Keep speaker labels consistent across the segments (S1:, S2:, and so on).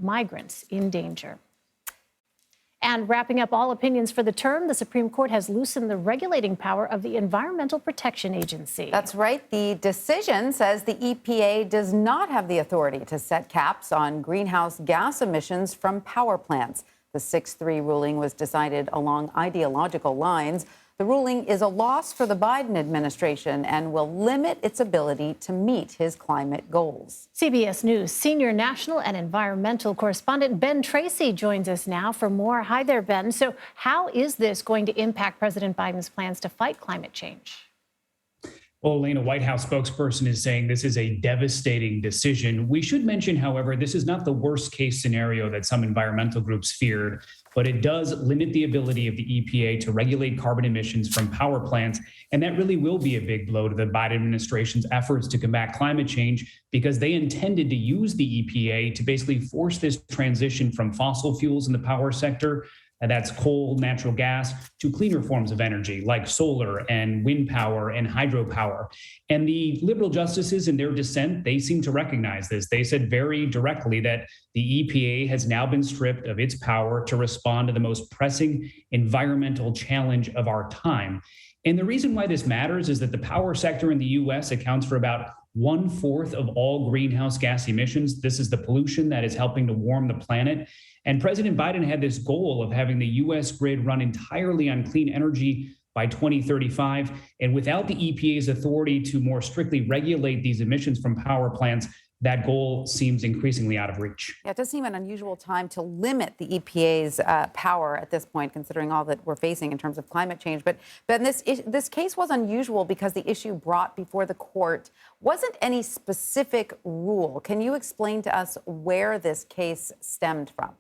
S1: migrants in danger. And wrapping up all opinions for the term, the Supreme Court has loosened the regulating power of the Environmental Protection Agency.
S2: That's right. The decision says the EPA does not have the authority to set caps on greenhouse gas emissions from power plants. The 6-3 ruling was decided along ideological lines. The ruling is a loss for the Biden administration and will limit its ability to meet his climate goals.
S1: CBS News senior national and environmental correspondent Ben Tracy joins us now for more. Hi there, Ben. So how is this going to impact President Biden's plans to fight climate change?
S3: Well, Elena, White House spokesperson is saying this is a devastating decision. We should mention, however, this is not the worst case scenario that some environmental groups feared, but it does limit the ability of the EPA to regulate carbon emissions from power plants. And that really will be a big blow to the Biden administration's efforts to combat climate change, because they intended to use the EPA to basically force this transition from fossil fuels in the power sector, and that's coal, natural gas, to cleaner forms of energy like solar and wind power and hydropower. And the liberal justices in their dissent, they seem to recognize this. They said very directly that the EPA has now been stripped of its power to respond to the most pressing environmental challenge of our time. And the reason why this matters is that the power sector in the U.S. accounts for about 1/4 of all greenhouse gas emissions. This is the pollution that is helping to warm the planet. And President Biden had this goal of having the U.S. grid run entirely on clean energy by 2035. And without the EPA's authority to more strictly regulate these emissions from power plants, that goal seems increasingly out of reach.
S2: Yeah, it does seem an unusual time to limit the EPA's power at this point, considering all that we're facing in terms of climate change. But this case was unusual because the issue brought before the court wasn't any specific rule. Can you explain to us where this case stemmed from?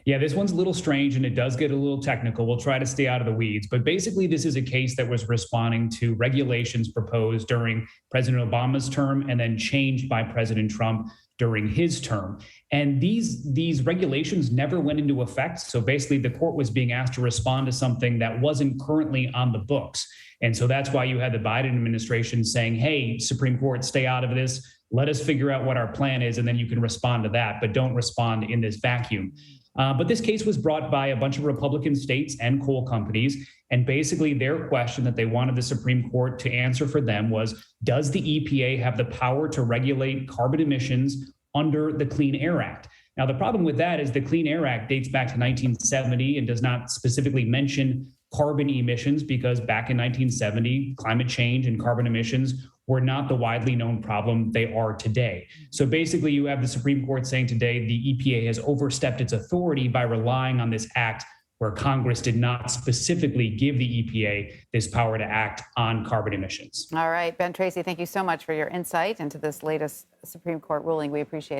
S3: Yeah, this one's a little strange and it does get a little technical. We'll try to stay out of the weeds. But basically, this is a case that was responding to regulations proposed during President Obama's term and then changed by President Trump during his term. And these regulations never went into effect. So basically, the court was being asked to respond to something that wasn't currently on the books. And so that's why you had the Biden administration saying, hey, Supreme Court, stay out of this. Let us figure out what our plan is, and then you can respond to that, but don't respond in this vacuum. But this case was brought by a bunch of Republican states and coal companies. And basically their question that they wanted the Supreme Court to answer for them was, does the EPA have the power to regulate carbon emissions under the Clean Air Act? Now, the problem with that is the Clean Air Act dates back to 1970 and does not specifically mention carbon emissions, because back in 1970, climate change and carbon emissions were not the widely known problem they are today. So basically, you have the Supreme Court saying today the EPA has overstepped its authority by relying on this act where Congress did not specifically give the EPA this power to act on carbon emissions.
S2: All right, Ben Tracy, thank you so much for your insight into this latest Supreme Court ruling. We appreciate it.